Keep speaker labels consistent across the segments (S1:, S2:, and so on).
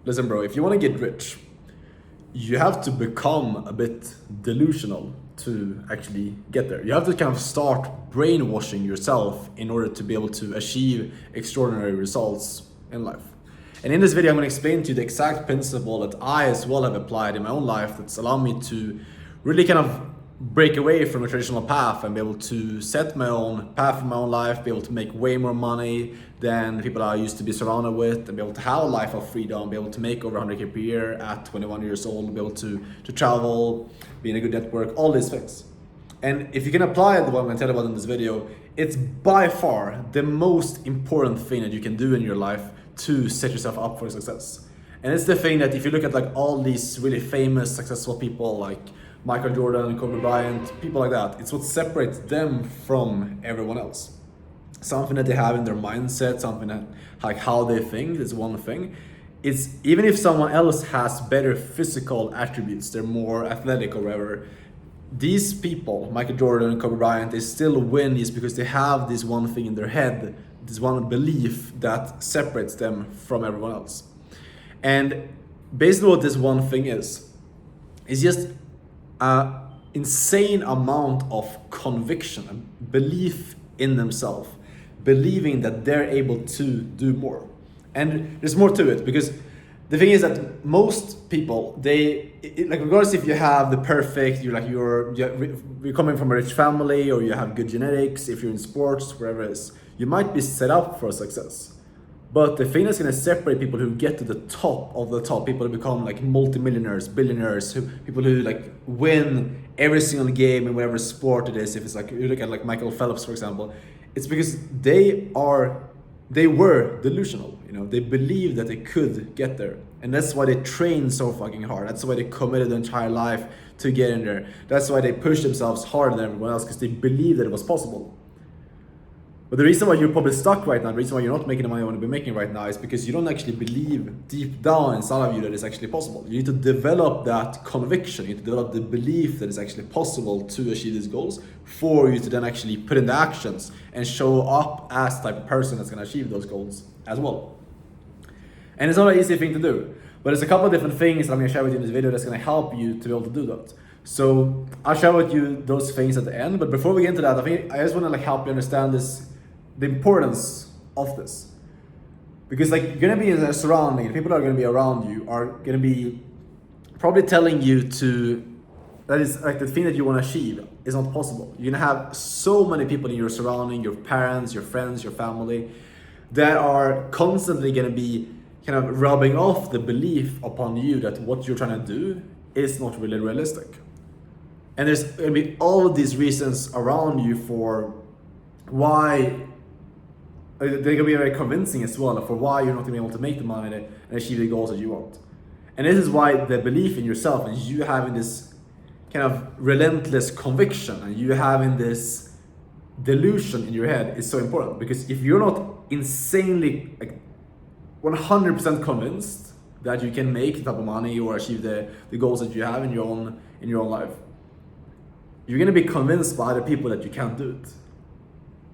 S1: Listen, bro, if you want to get rich, you have to become a bit delusional to actually get there. You have to kind of start brainwashing yourself in order to be able to achieve extraordinary results in life. And in this video, I'm going to explain to you the exact principle that I as well have applied in my own life that's allowed me to really kind of break away from a traditional path and be able to set my own path in my own life, be able to make way more money than the people I used to be surrounded with, and be able to have a life of freedom, be able to make over 100K per year at 21 years old, be able to travel, be in a good network, all these things. And if you can apply what I'm going to tell you about in this video, it's by far the most important thing that you can do in your life to set yourself up for success. And it's the thing that if you look at like all these really famous, successful people like Michael Jordan, Kobe Bryant, people like that, it's what separates them from everyone else. Something that they have in their mindset, something that like how they think is one thing. It's even if someone else has better physical attributes, they're more athletic or whatever, these people, Michael Jordan, Kobe Bryant, they still win is because they have this one thing in their head, this one belief that separates them from everyone else. And basically what this one thing is just an insane amount of conviction and belief in themselves, believing that they're able to do more. And there's more to it, because the thing is that most people, like regardless if you have the perfect, you're coming from a rich family or you have good genetics, if you're in sports, wherever it is, you might be set up for success. But the thing that's going to separate people who get to the top of the top, people who become like multimillionaires, billionaires, people who like win every single game in whatever sport it is. If it's like you look at like Michael Phelps, for example, it's because they were delusional. You know, they believed that they could get there, and that's why they trained so fucking hard. That's why they committed their entire life to get in there. That's why they pushed themselves harder than everyone else, because they believed that it was possible. But the reason why you're probably stuck right now, the reason why you're not making the money you want to be making right now is because you don't actually believe deep down inside of you that it's actually possible. You need to develop that conviction, you need to develop the belief that it's actually possible to achieve these goals for you to then actually put in the actions and show up as the type of person that's going to achieve those goals as well. And it's not an easy thing to do, but there's a couple of different things that I'm going to share with you in this video that's going to help you to be able to do that. So I'll share with you those things at the end, but before we get into that, I just want to help you understand the importance of this, because like you're gonna be in a surrounding, people that are gonna be around you are gonna be probably telling you that is like the thing that you want to achieve is not possible. You're gonna have so many people in your surrounding, your parents, your friends, your family, that are constantly gonna be kind of rubbing off the belief upon you that what you're trying to do is not really realistic. And there's gonna be all of these reasons around you for why they're gonna be very convincing as well for why you're not gonna be able to make the money and achieve the goals that you want. And this is why the belief in yourself and you having this kind of relentless conviction and you having this delusion in your head is so important. Because if you're not insanely like 100% convinced that you can make the type of money or achieve the goals that you have in your own life, you're gonna be convinced by other people that you can't do it.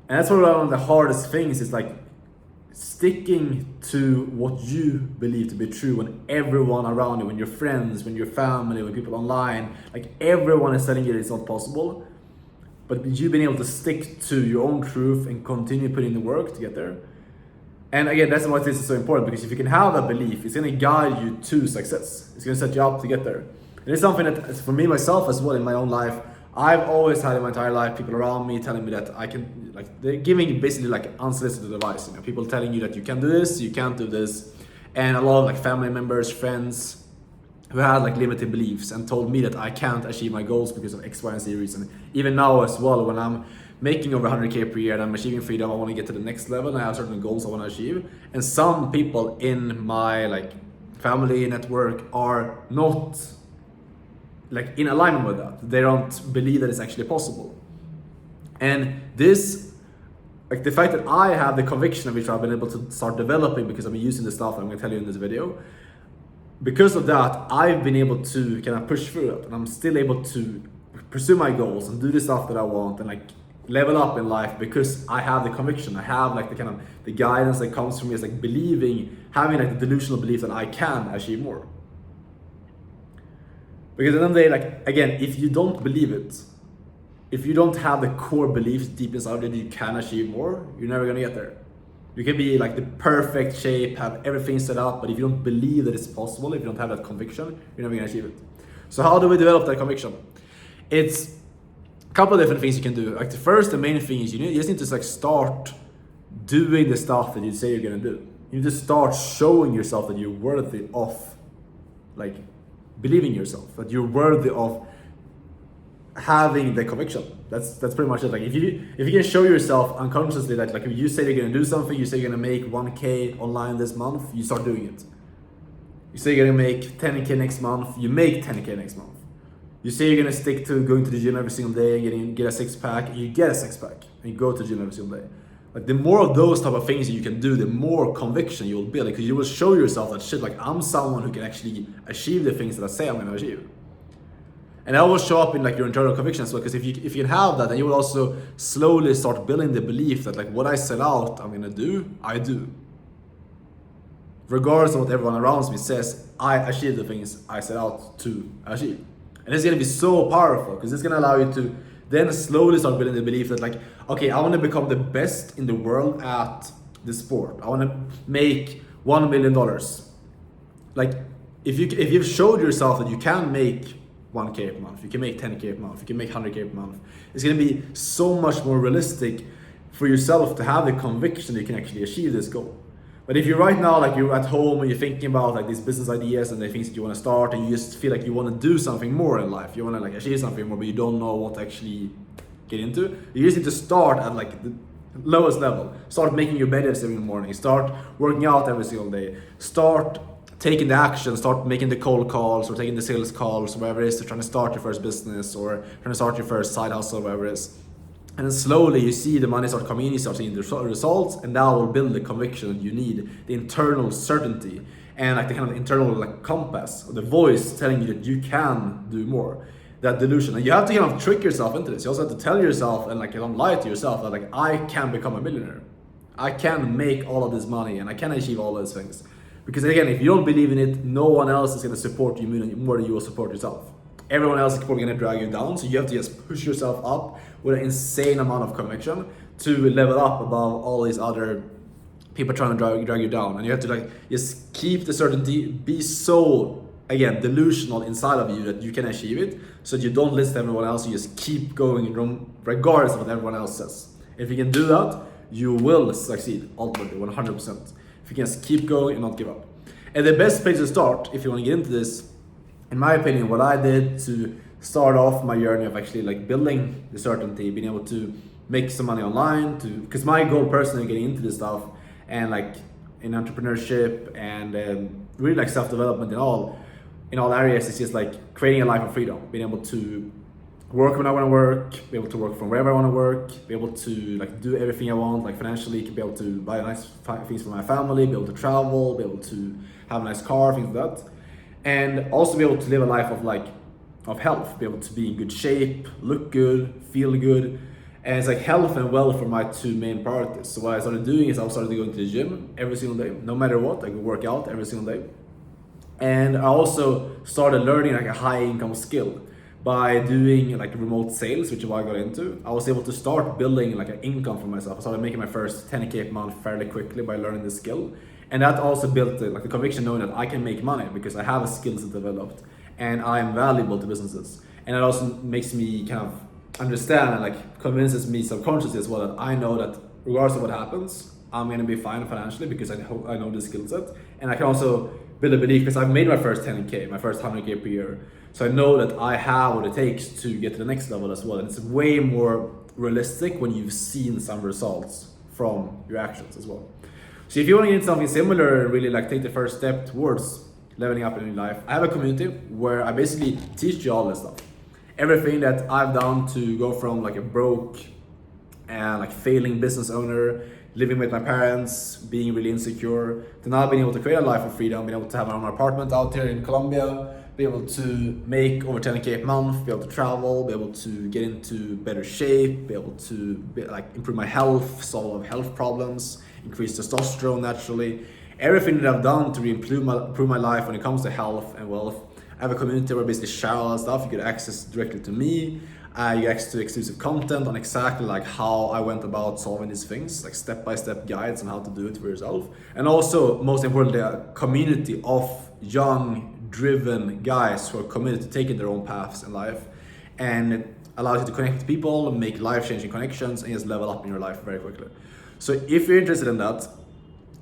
S1: And that's one of the hardest things, is like sticking to what you believe to be true when everyone around you, when your friends, when your family, when people online, like everyone is telling you it's not possible. But you've been able to stick to your own truth and continue putting the work to get there. And again, that's why this is so important, because if you can have that belief, it's going to guide you to success. It's going to set you up to get there. And it's something that, for me, myself as well, in my own life, I've always had in my entire life people around me telling me that I can, like, they're giving basically like unsolicited advice. You know, people telling you that you can do this, you can't do this, and a lot of like family members, friends who had like limited beliefs and told me that I can't achieve my goals because of X, Y, and Z reason. Even now as well, when I'm making over 100K per year and I'm achieving freedom, I want to get to the next level and I have certain goals I want to achieve. And some people in my like family network are not like in alignment with that. They don't believe that it's actually possible. And this, like the fact that I have the conviction of which I've been able to start developing because I've been using the stuff that I'm going to tell you in this video, because of that, I've been able to kind of push through it, and I'm still able to pursue my goals and do the stuff that I want and like level up in life because I have the conviction. I have like the kind of the guidance that comes from me, is like believing having like the delusional belief that I can achieve more. Because at the end of the day, like again, if you don't believe it, if you don't have the core beliefs deep inside that you can achieve more, you're never gonna get there. You can be like the perfect shape, have everything set up, but if you don't believe that it's possible, if you don't have that conviction, you're never gonna achieve it. So how do we develop that conviction? It's a couple of different things you can do. Like the main thing is you just need to like start doing the stuff that you say you're gonna do. You need to start showing yourself that you're worthy of like believing yourself, that you're worthy of having the conviction. That's pretty much it. Like if you can show yourself unconsciously that like if you say you're gonna do something, you say you're gonna make 1K online this month, you start doing it. You say you're gonna make 10K next month, you make 10K next month. You say you're gonna stick to going to the gym every single day and get a six pack, you get a six pack and you go to the gym every single day. Like the more of those type of things that you can do, the more conviction you will build, because you will show yourself that shit, like I'm someone who can actually achieve the things that I say I'm gonna achieve. And that will show up in like your internal conviction as well, because if you can have that, then you will also slowly start building the belief that like what I set out I'm gonna do, I do. Regardless of what everyone around me says, I achieve the things I set out to achieve. And it's gonna be so powerful, because it's gonna allow you to then slowly start building the belief that like, okay, I wanna become the best in the world at this sport. I wanna make $1 million. Like if you've showed yourself that you can make 1K per month, you can make 10K per month, you can make 100K per month, it's gonna be so much more realistic for yourself to have the conviction that you can actually achieve this goal. But if you're right now, like you're at home and you're thinking about like these business ideas and the things that you want to start, and you just feel like you want to do something more in life, you want to like achieve something more, but you don't know what to actually get into, you just need to start at like the lowest level. Start making your bed every morning, start working out every single day, start taking the action, start making the cold calls or taking the sales calls, whatever it is, to trying to start your first business or trying to start your first side hustle, whatever it is. And then slowly you see the money start coming in, you start seeing the results, and that will build the conviction that you need, the internal certainty, and like the kind of internal like compass, or the voice telling you that you can do more. That delusion. And you have to kind of trick yourself into this. You also have to tell yourself and like don't lie to yourself that like I can become a millionaire. I can make all of this money and I can achieve all those things. Because again, if you don't believe in it, no one else is gonna support you more than you will support yourself. Everyone else is probably gonna drag you down, so you have to just push yourself up with an insane amount of conviction to level up above all these other people trying to drag you down. And you have to like just keep the certainty, be so again delusional inside of you that you can achieve it, so that you don't listen to everyone else, you just keep going regardless of what everyone else says. If you can do that, you will succeed ultimately 100%. If you can just keep going and not give up. And the best place to start, if you want to get into this, in my opinion, what I did to start off my journey of actually like building the certainty, being able to make some money online, because my goal personally getting into this stuff and like in entrepreneurship and really like self-development in all areas, is just like creating a life of freedom, being able to work when I want to work, be able to work from wherever I want to work, be able to like do everything I want, like financially, be able to buy nice things for my family, be able to travel, be able to have a nice car, things like that. And also be able to live a life of health, be able to be in good shape, look good, feel good. And it's like health and wealth are my two main priorities. So what I started doing is I started going to the gym every single day, no matter what, I could work out every single day. And I also started learning like a high income skill by doing like remote sales, which is what I got into. I was able to start building like an income for myself. I started making my first 10K a month fairly quickly by learning this skill. And that also built the conviction knowing that I can make money because I have a skills developed and I am valuable to businesses. And it also makes me kind of understand and like convinces me subconsciously as well that I know that regardless of what happens, I'm gonna be fine financially because I know the skill set. And I can also build a belief because I've made my first 10K, my first 100K per year. So I know that I have what it takes to get to the next level as well. And it's way more realistic when you've seen some results from your actions as well. So if you want to get something similar and really like take the first step towards leveling up in your life, I have a community where I basically teach you all this stuff. Everything that I've done to go from like a broke and like failing business owner, living with my parents, being really insecure, to now being able to create a life of freedom, being able to have my own apartment out here in Colombia, be able to make over 10K a month, be able to travel, be able to get into better shape, be able to improve my health, solve health problems, increase testosterone naturally. everything that I've done to improve my life when it comes to health and wealth. I have a community where I basically share all that stuff. You get access directly to me. You get access to exclusive content on exactly like how I went about solving these things, like step-by-step guides on how to do it for yourself. And also, most importantly, a community of young, driven guys who are committed to taking their own paths in life. And it allows you to connect with people, make life-changing connections, and just level up in your life very quickly. So if you're interested in that,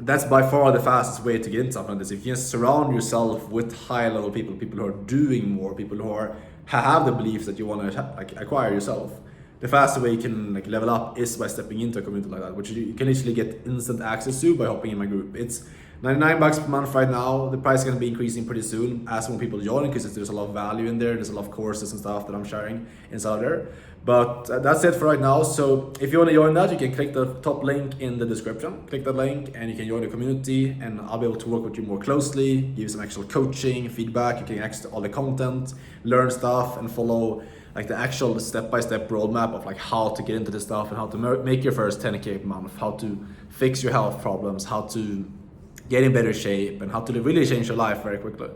S1: that's by far the fastest way to get into something like this. If you just surround yourself with high-level people, people who are doing more, people who are have the beliefs that you want to like acquire yourself, the fastest way you can like level up is by stepping into a community like that, which you can literally get instant access to by hopping in my group. It's $99 per month right now. The price is going to be increasing pretty soon as more people join, because there's a lot of value in there. There's a lot of courses and stuff that I'm sharing inside there. But that's it for right now. So if you want to join that, you can click the top link in the description. Click that link and you can join the community, and I'll be able to work with you more closely, give you some actual coaching, feedback. You can access all the content, learn stuff, and follow like the actual step-by-step roadmap of like how to get into this stuff and how to make your first 10K per month, how to fix your health problems, how to get in better shape, and how to really change your life very quickly.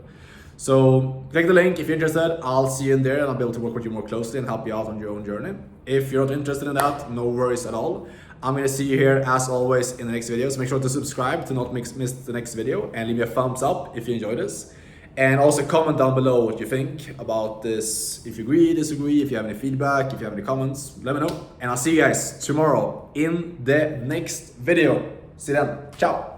S1: So click the link if you're interested. I'll see you in there and I'll be able to work with you more closely and help you out on your own journey. If you're not interested in that, no worries at all. I'm gonna see you here as always in the next video. So make sure to subscribe to not miss the next video, and leave me a thumbs up if you enjoyed this. And also comment down below what you think about this. If you agree, disagree, if you have any feedback, if you have any comments, let me know. And I'll see you guys tomorrow in the next video. See you then. Ciao.